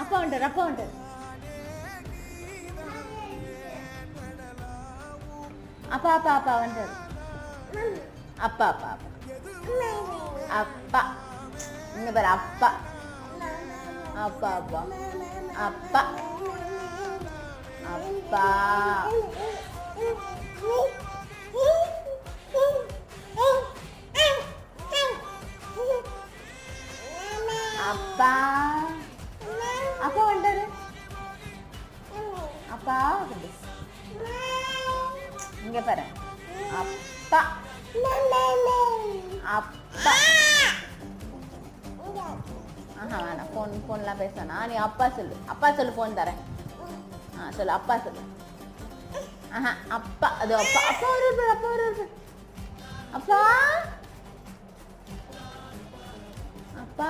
அப்பா வந்துட்டார், அப்பா வந்துட்டார். அப்பா அப்பா அப்பா வந்துட்டார். அப்பா அப்பா அப்பா அப்பா இங்க பாரு, அப்பா அப்பா அப்பா அப்பா அப்பா அப்பா அப்பா வந்துட்டாரு. அப்பா இங்க பாரு, அப்பா அப்பா. ஆஹா வேணாம், ஃபோன்லாம் பேசனா. நீ அப்பா சொல்லு, அப்பா சொல்லு, ஃபோன் தரேன். சொல்லு, அப்பா சொல்லு. ஆஹா அப்பா, அது அப்பா. அப்பா ஒரு அப்பா ஒரு அப்பா அப்பா